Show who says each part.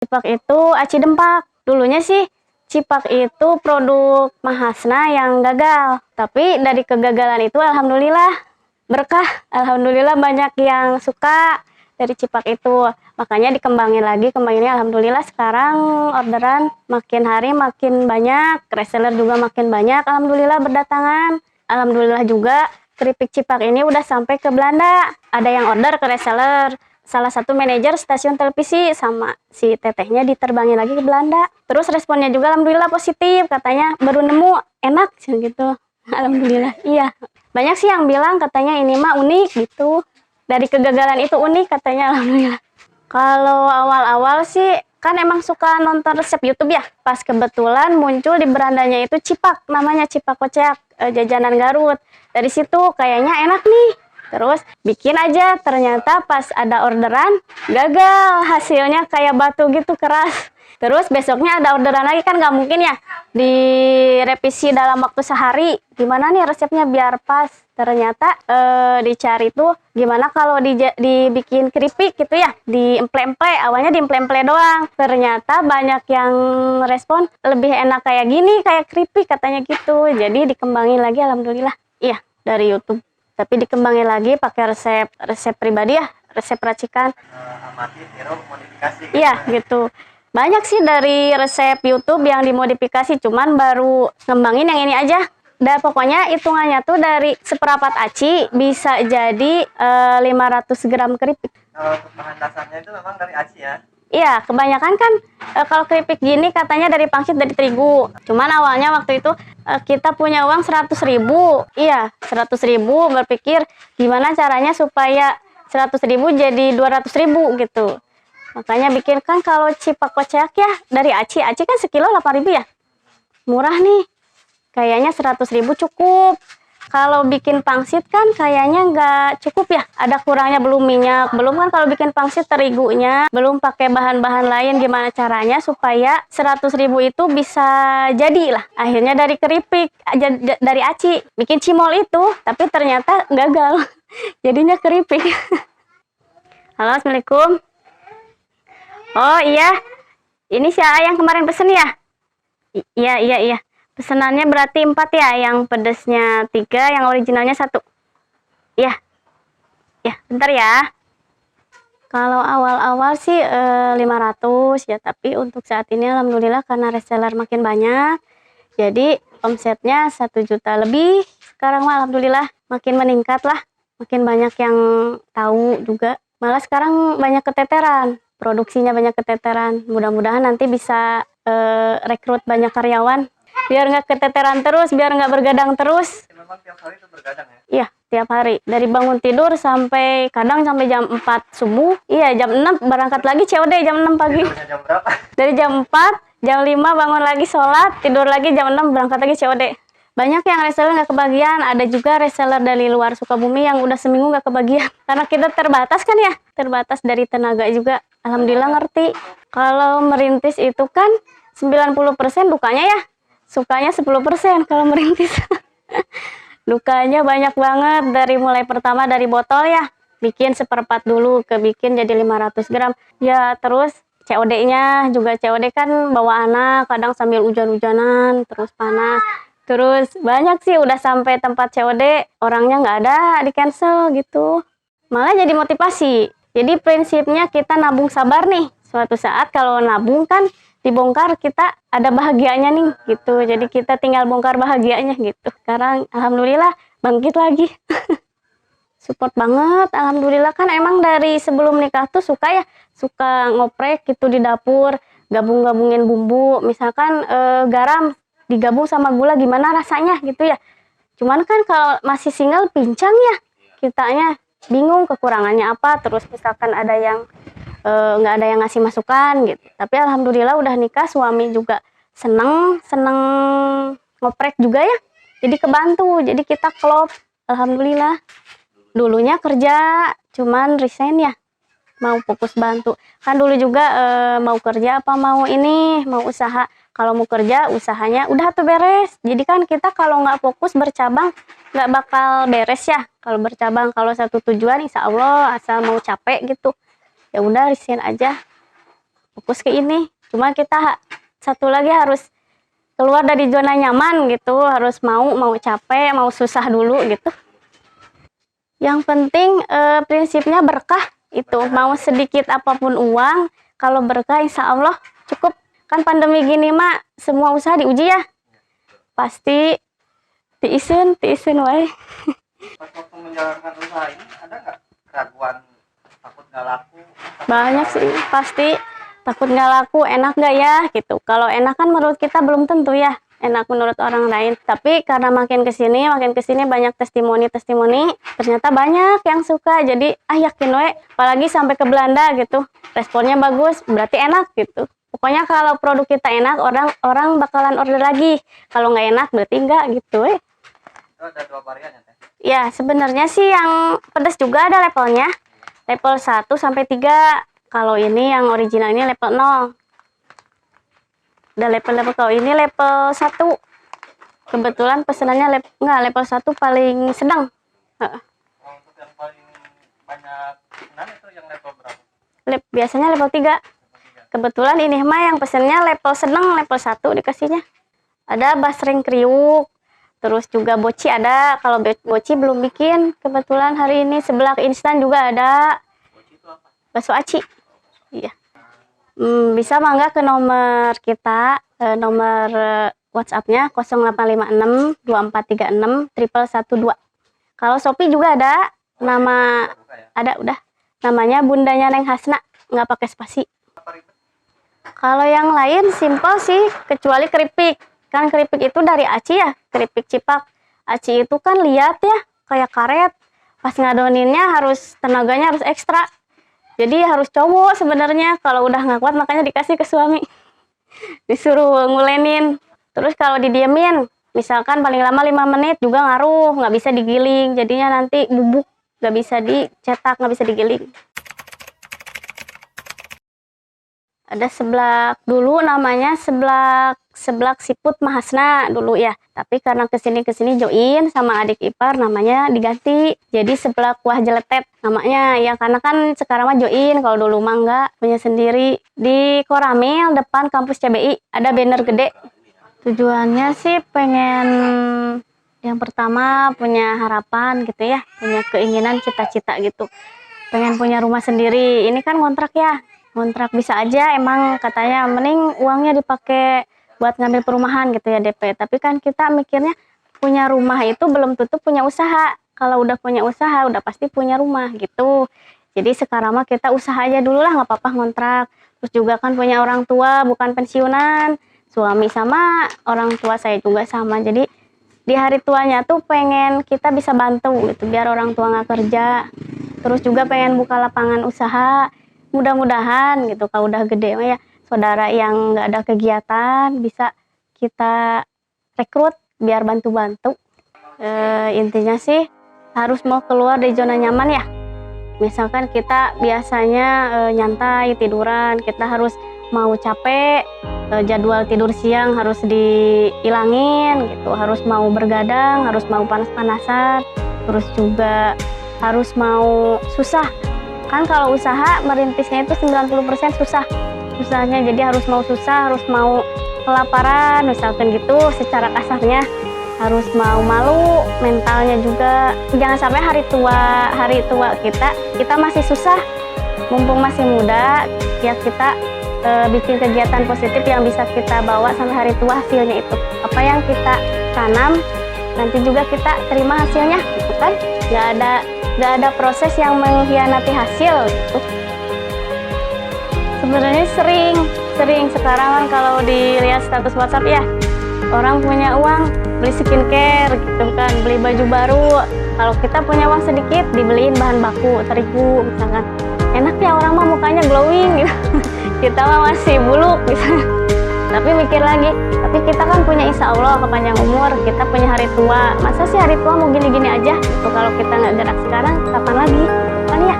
Speaker 1: Cipak itu aci dempak. Dulunya sih Cipak itu produk Mahasna yang gagal. Tapi dari kegagalan itu alhamdulillah berkah. Alhamdulillah banyak yang suka dari Cipak itu. Makanya dikembangin lagi, kembanginnya alhamdulillah sekarang orderan makin hari makin banyak, reseller juga makin banyak, alhamdulillah berdatangan. Alhamdulillah juga keripik Cipak ini udah sampai ke Belanda. Ada yang order ke reseller. Salah satu manajer stasiun televisi sama si tetehnya diterbangin lagi ke Belanda. Terus responnya juga alhamdulillah positif, katanya baru nemu enak gitu. Alhamdulillah, iya. Banyak sih yang bilang katanya ini mah unik gitu. Dari kegagalan itu unik katanya, alhamdulillah. Kalau awal-awal sih kan emang suka nonton resep YouTube ya. Pas kebetulan muncul di berandanya itu Cipak, namanya Cipak Kocek, jajanan Garut. Dari situ kayaknya enak nih. Terus bikin aja, ternyata pas ada orderan gagal, hasilnya kayak batu gitu keras. Terus besoknya ada orderan lagi, kan nggak mungkin ya direvisi dalam waktu sehari. Gimana nih resepnya biar pas? Ternyata dicari tuh gimana kalau dibikin keripik gitu ya, diemple-emple. Awalnya diemple-emple doang. Ternyata banyak yang respon lebih enak kayak gini, kayak keripik katanya gitu. Jadi dikembangin lagi alhamdulillah. Iya, dari YouTube. Tapi dikembangin lagi pakai resep pribadi ya, resep racikan.
Speaker 2: Amati, tiru, modifikasi.
Speaker 1: Iya, gitu. Banyak sih dari resep YouTube yang dimodifikasi, cuman baru ngembangin yang ini aja. Pokoknya hitungannya tuh dari seperempat aci bisa jadi 500 gram keripik.
Speaker 2: Kalau untuk bahan dasarnya itu memang dari aci ya?
Speaker 1: Iya, kebanyakan kan kalau keripik gini katanya dari pangsit, dari terigu. Cuman awalnya waktu itu kita punya uang 100.000. Iya, 100.000, berpikir gimana caranya supaya 100.000 jadi 200.000 gitu. Makanya bikin kan kalau Cipak Kocek ya dari aci kan sekilo 8.000 ya. Murah nih. Kayaknya 100.000 cukup. Kalau bikin pangsit kan kayaknya nggak cukup ya. Ada kurangnya, belum minyak. Belum kan kalau bikin pangsit terigunya. Belum pakai bahan-bahan lain, gimana caranya supaya 100.000 itu bisa jadi lah. Akhirnya dari keripik, dari aci. Bikin cimol itu, tapi ternyata gagal. Jadinya keripik. Halo, Assalamualaikum. Oh iya, ini si A yang kemarin pesen ya? Iya. Pesenannya berarti 4 ya, yang pedesnya 3, yang originalnya 1. Iya, bentar ya. Kalau awal-awal sih 500 ya, tapi untuk saat ini alhamdulillah karena reseller makin banyak, jadi omsetnya 1 juta lebih. Sekarang mah alhamdulillah makin meningkat lah, makin banyak yang tahu juga. Malah sekarang banyak keteteran, produksinya banyak keteteran. Mudah-mudahan nanti bisa rekrut banyak karyawan. Biar nggak keteteran terus, biar nggak bergadang terus.
Speaker 2: Memang tiap hari itu bergadang ya?
Speaker 1: Iya, tiap hari. Dari bangun tidur sampai kadang sampai jam 4 subuh. Iya, jam 6 berangkat lagi COD jam 6 pagi.
Speaker 2: Tidurnya jam berapa?
Speaker 1: Dari jam 4, jam 5 bangun lagi sholat, tidur lagi jam 6 berangkat lagi COD. Banyak yang reseller nggak kebagian, ada juga reseller dari luar Sukabumi yang udah seminggu nggak kebagian. Karena kita terbatas kan ya, terbatas dari tenaga juga. Alhamdulillah ngerti. Kalau merintis itu kan 90% dukanya ya. Sukanya 10% kalau merintis. Dukanya banyak banget, dari mulai pertama dari botol ya. Bikin seperempat dulu, bikin jadi 500 gram. Ya terus COD-nya juga, COD kan bawa anak, kadang sambil hujan-hujanan, terus panas. Terus banyak sih udah sampai tempat COD, orangnya nggak ada, di cancel gitu. Malah jadi motivasi. Jadi prinsipnya kita nabung sabar nih. Suatu saat kalau nabung kan dibongkar, kita ada bahagianya nih gitu. Jadi kita tinggal bongkar bahagianya gitu. Sekarang alhamdulillah bangkit lagi. Support banget, alhamdulillah. Kan emang dari sebelum nikah tuh suka ngoprek gitu di dapur, gabung-gabungin bumbu. Misalkan garam digabung sama gula gimana rasanya gitu ya. Cuman kan kalau masih single pincang ya, kitanya bingung kekurangannya apa. Terus misalkan ada yang nggak ada yang ngasih masukan gitu. Tapi alhamdulillah udah nikah, suami juga seneng ngoprek juga ya. Jadi kebantu, jadi kita klop, alhamdulillah. Dulunya kerja, cuman resign ya, mau fokus bantu. Kan dulu juga mau kerja apa mau usaha. Kalau mau kerja, usahanya udah tuh beres. Jadi kan kita kalau nggak fokus bercabang, nggak bakal beres ya. Kalau bercabang, kalau satu tujuan, insya Allah asal mau capek gitu, ya udah resign aja, fokus ke ini. Cuma kita satu lagi harus keluar dari zona nyaman gitu, harus mau capek, mau susah dulu gitu. Yang penting prinsipnya berkah itu, mau sedikit apapun uang, kalau berkah insya Allah cukup. Kan pandemi gini mah semua usaha diuji ya, pasti tiisin wae.
Speaker 2: Pas waktu menjalankan usaha ini ada nggak keraguan, takut nggak laku?
Speaker 1: Banyak sih, pasti takut nggak laku, enak nggak ya gitu. Kalau enak kan menurut kita belum tentu ya enak menurut orang lain. Tapi karena makin kesini banyak testimoni, ternyata banyak yang suka. Jadi yakin we, apalagi sampai ke Belanda gitu, responnya bagus, berarti enak gitu. Pokoknya kalau produk kita enak, orang bakalan order lagi. Kalau nggak enak berarti enggak gitu we.
Speaker 2: Itu ada 2 varian ya Teh?
Speaker 1: Ya sebenarnya sih yang pedas juga ada levelnya, level 1 sampai 3. Kalau ini yang original ini level 0. Ada level-level, kalau ini level 1. Kebetulan pesenannya level 1 paling sedang.
Speaker 2: Untuk yang paling banyak pesanan itu yang level berapa?
Speaker 1: Biasanya level 3. Kebetulan ini mah yang pesennya level sedang, level 1 dikasihnya. Ada basreng kriuk, terus juga boci ada. Kalau boci belum bikin, kebetulan hari ini seblak instan juga ada.
Speaker 2: Boci itu apa?
Speaker 1: Bakso aci. Iya. Bisa mangga ke nomor kita, nomor WhatsApp-nya 0856 2436 112. Kalau Shopee juga ada, nama
Speaker 2: Buka ya?
Speaker 1: ada udah. Namanya Bundanya Neng Hasna, nggak pakai spasi.
Speaker 2: Apa ribet?
Speaker 1: Kalau yang lain simpel sih, kecuali keripik. Kan keripik itu dari aci ya, keripik cipak. Aci itu kan liat ya, kayak karet. Pas ngadoninnya tenaganya harus ekstra. Jadi harus cowok sebenarnya. Kalau udah nggak kuat makanya dikasih ke suami. Disuruh ngulenin. Terus kalau didiemin, misalkan paling lama 5 menit juga ngaruh, nggak bisa digiling. Jadinya nanti bubuk, nggak bisa dicetak, nggak bisa digiling. Ada seblak dulu namanya seblak siput Mahasna dulu ya. Tapi karena kesini join sama adik ipar namanya diganti jadi seblak kuah jeletet namanya. Ya karena kan sekarang mah join, kalau dulu mah enggak, punya sendiri. Di Koramil depan kampus CBI ada banner gede. Tujuannya sih pengen yang pertama punya harapan gitu ya, punya keinginan, cita-cita gitu. Pengen punya rumah sendiri. Ini kan kontrak ya. Kontrak bisa aja emang katanya mending uangnya dipakai buat ngambil perumahan gitu ya DP. Tapi kan kita mikirnya punya rumah itu belum tentu punya usaha. Kalau udah punya usaha udah pasti punya rumah gitu. Jadi sekarang mah kita usaha aja dulu lah, nggak apa-apa ngontrak. Terus juga kan punya orang tua bukan pensiunan. Suami sama orang tua saya juga sama. Jadi di hari tuanya tuh pengen kita bisa bantu gitu biar orang tua nggak kerja. Terus juga pengen buka lapangan usaha. Mudah-mudahan gitu kalau udah gede ya saudara yang nggak ada kegiatan bisa kita rekrut biar bantu-bantu. Intinya sih harus mau keluar dari zona nyaman ya. Misalkan kita biasanya nyantai tiduran, kita harus mau capek, jadwal tidur siang harus dihilangin gitu, harus mau bergadang, harus mau panas-panasan, terus juga harus mau susah. Kan kalau usaha merintisnya itu 90% susahnya, jadi harus mau susah, harus mau kelaparan misalkan gitu secara kasarnya, harus mau malu, mentalnya juga. Jangan sampai hari tua kita masih susah, mumpung masih muda ya kita bikin kegiatan positif yang bisa kita bawa sampai hari tua. Hasilnya itu apa yang kita tanam nanti juga kita terima hasilnya gitu kan. Nggak ada proses yang mengkhianati hasil gitu. Sebenarnya sering sekarang kan kalau dilihat status WhatsApp ya, orang punya uang beli skincare gitu kan, beli baju baru. Kalau kita punya uang sedikit dibeliin bahan baku terigu misalkan, enak ya orang mah mukanya glowing gitu. Kita mah masih buluk gitu. Tapi mikir lagi, tapi kita kan punya insya Allah kepanjang umur, kita punya hari tua. Masa sih hari tua mau gini-gini aja gitu? Kalau kita nggak gerak sekarang, kapan lagi? Kan ya?